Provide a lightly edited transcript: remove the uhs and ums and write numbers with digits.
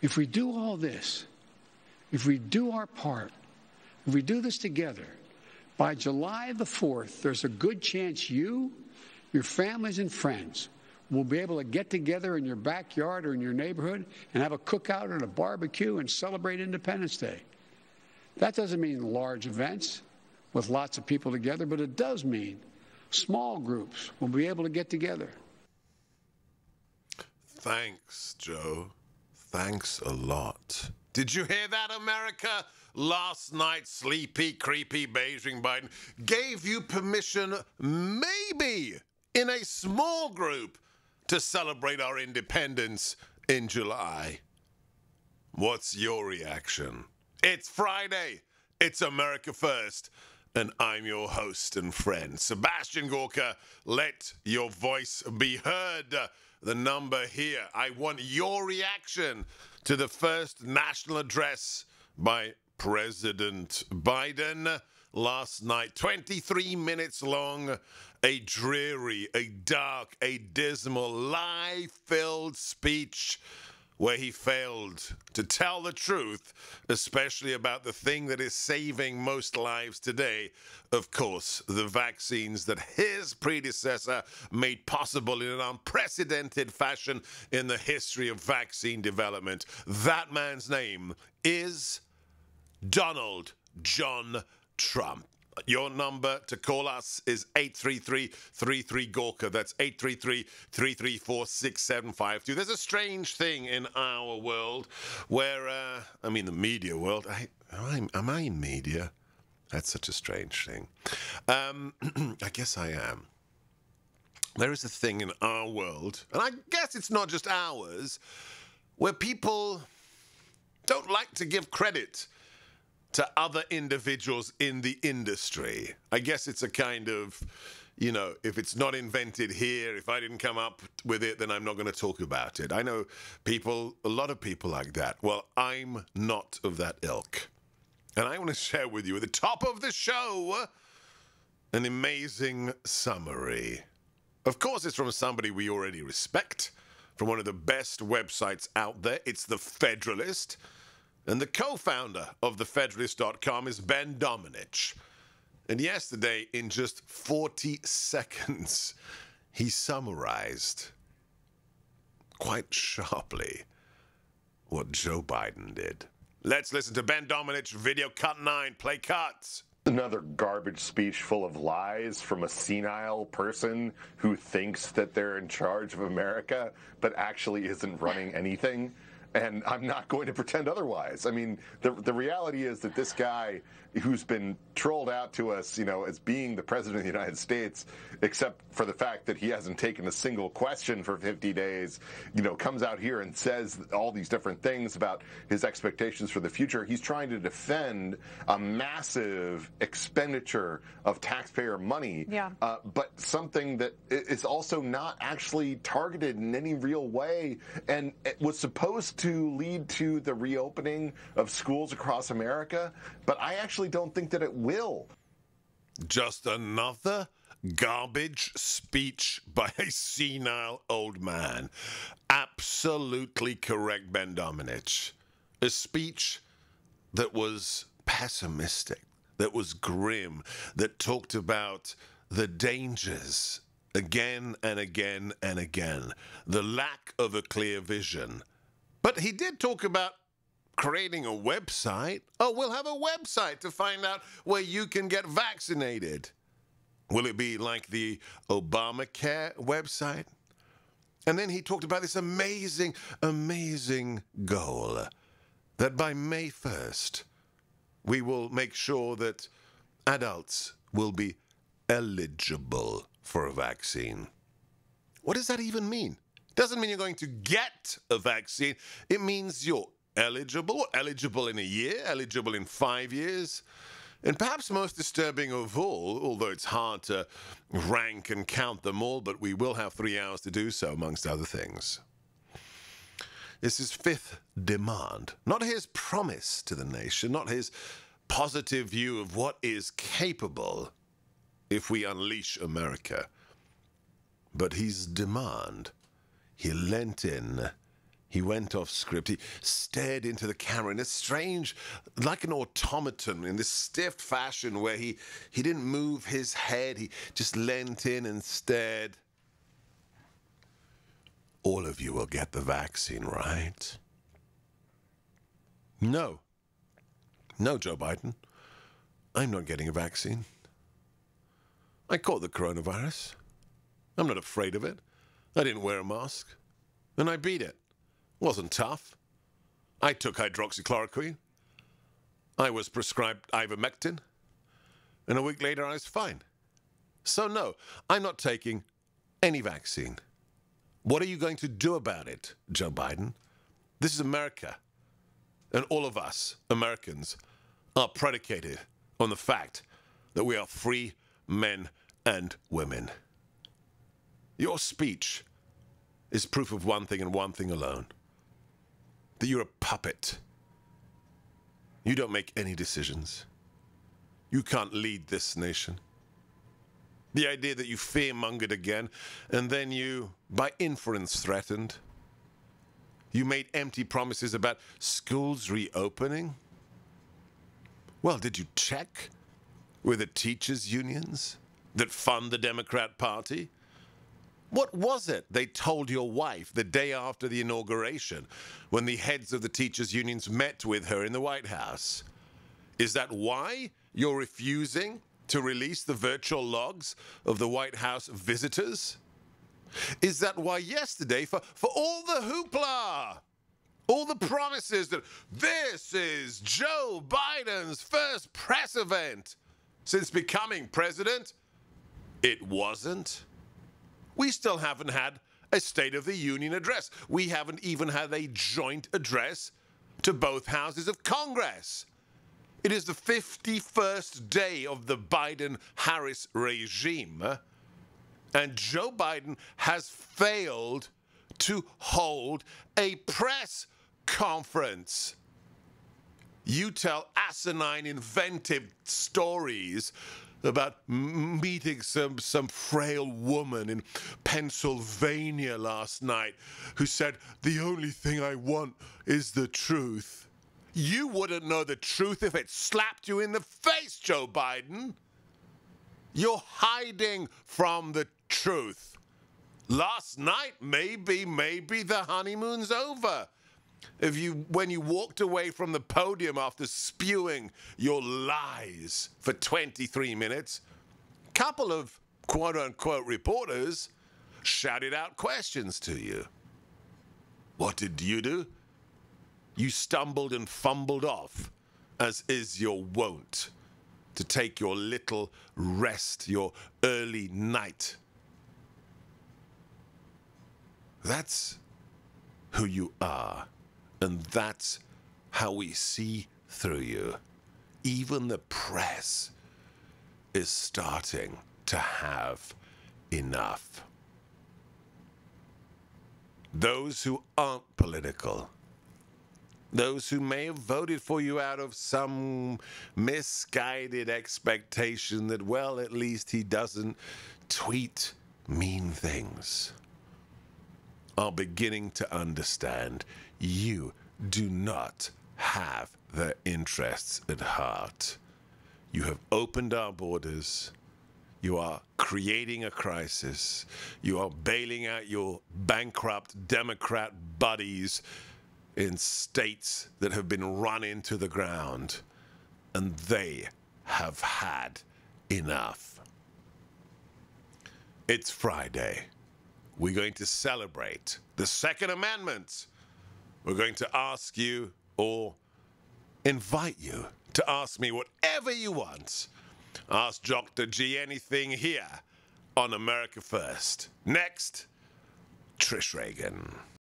If we do all this, if we do our part, if we do this together, by July the 4th, there's a good chance you, your families and friends will be able to get together in your backyard or in your neighborhood and have a cookout and a barbecue and celebrate Independence Day. That doesn't mean large events with lots of people together, but it does mean small groups will be able to get together. Thanks, Joe. Thanks a lot. Did you hear that, America? Last night, sleepy, creepy Beijing Biden gave you permission, maybe in a small group, to celebrate our independence in July. What's your reaction? It's Friday. It's America First. And I'm your host and friend, Sebastian Gorka. Let your voice be heard. The number here. I want your reaction to the first national address by President Biden last night. 23 minutes long, a dreary, a dark, a dismal, lie-filled speech where he failed to tell the truth, especially about the thing that is saving most lives today. Of course, the vaccines that his predecessor made possible in an unprecedented fashion in the history of vaccine development. That man's name is Donald John Trump. Your number to call us is 833-33-GORKA. That's 833-334-6752. There's a strange thing in our world where, I mean the media world. Am I in media? That's such a strange thing. I guess I am. There is a thing in our world, and I guess it's not just ours, where people don't like to give credit to other individuals in the industry. I guess it's a kind of, you know, if it's not invented here, if I didn't come up with it, then I'm not going to talk about it. I know people, a lot of people like that. Well, I'm not of that ilk. And I want to share with you at the top of the show an amazing summary. Of course, it's from somebody we already respect, from one of the best websites out there. It's The Federalist. And the co-founder of thefederalist.com is Ben Domenech. And yesterday, in just 40 seconds, he summarized quite sharply what Joe Biden did. Let's listen to Ben Domenech, video cut 9, play cuts. Another garbage speech full of lies from a senile person who thinks that they're in charge of America, but actually isn't running anything. And I'm not going to pretend otherwise. I mean, the reality is that this guy who's been trolled out to us, you know, as being the president of the United States, except for the fact that he hasn't taken a single question for 50 days, you know, comes out here and says all these different things about his expectations for the future. He's trying to defend a massive expenditure of taxpayer money, but something that is also not actually targeted in any real way, and it was supposed to lead to the reopening of schools across America, but I actually don't think that it will. Just another garbage speech by a senile old man. Absolutely correct, Ben Domenech. A speech that was pessimistic, that was grim, that talked about the dangers again and again and again, the lack of a clear vision. But he did talk about creating a website. Oh, we'll have a website to find out where you can get vaccinated. Will it be like the Obamacare website? And then he talked about this amazing, amazing goal that by May 1st, we will make sure that adults will be eligible for a vaccine. What does that even mean? Doesn't mean you're going to get a vaccine. It means you're eligible in a year, eligible in 5 years. And perhaps most disturbing of all, although it's hard to rank and count them all, but we will have 3 hours to do so, amongst other things. This is fifth demand, not his promise to the nation, not his positive view of what is capable if we unleash America, but his demand. He lent in He went off script. He stared into the camera in a strange, like an automaton, in this stiff fashion where he didn't move his head. He just leant in and stared. All of you will get the vaccine, right? No. No, Joe Biden. I'm not getting a vaccine. I caught the coronavirus. I'm not afraid of it. I didn't wear a mask. And I beat it. Wasn't tough. I took hydroxychloroquine. I was prescribed ivermectin. And a week later, I was fine. So no, I'm not taking any vaccine. What are you going to do about it, Joe Biden? This is America. And all of us, Americans, are predicated on the fact that we are free men and women. Your speech is proof of one thing and one thing alone. That you're a puppet. You don't make any decisions. You can't lead this nation. The idea that you fear-mongered again, and then you, by inference, threatened. You made empty promises about schools reopening. Well, did you check with the teachers' unions that fund the Democrat Party? What was it they told your wife the day after the inauguration when the heads of the teachers' unions met with her in the White House? Is that why you're refusing to release the virtual logs of the White House visitors? Is that why yesterday, for all the hoopla, all the promises that this is Joe Biden's first press event since becoming president, it wasn't? We still haven't had a State of the Union address. We haven't even had a joint address to both houses of Congress. It is the 51st day of the Biden-Harris regime, and Joe Biden has failed to hold a press conference. You tell asinine, inventive stories about meeting some frail woman in Pennsylvania last night who said, "The only thing I want is the truth." You wouldn't know the truth if it slapped you in the face, Joe Biden. You're hiding from the truth. Last night, maybe the honeymoon's over. When you walked away from the podium after spewing your lies for 23 minutes, a couple of quote-unquote reporters shouted out questions to you. What did you do? You stumbled and fumbled off, as is your wont, to take your little rest, your early night. That's who you are. And that's how we see through you. Even the press is starting to have enough. Those who aren't political, those who may have voted for you out of some misguided expectation that, well, at least he doesn't tweet mean things, are beginning to understand you do not have their interests at heart. You have opened our borders. You are creating a crisis. You are bailing out your bankrupt Democrat buddies in states that have been run into the ground. And they have had enough. It's Friday. We're going to celebrate the Second Amendment. We're going to ask you, or invite you, to ask me whatever you want. Ask Dr. G anything here on America First. Next, Trish Reagan.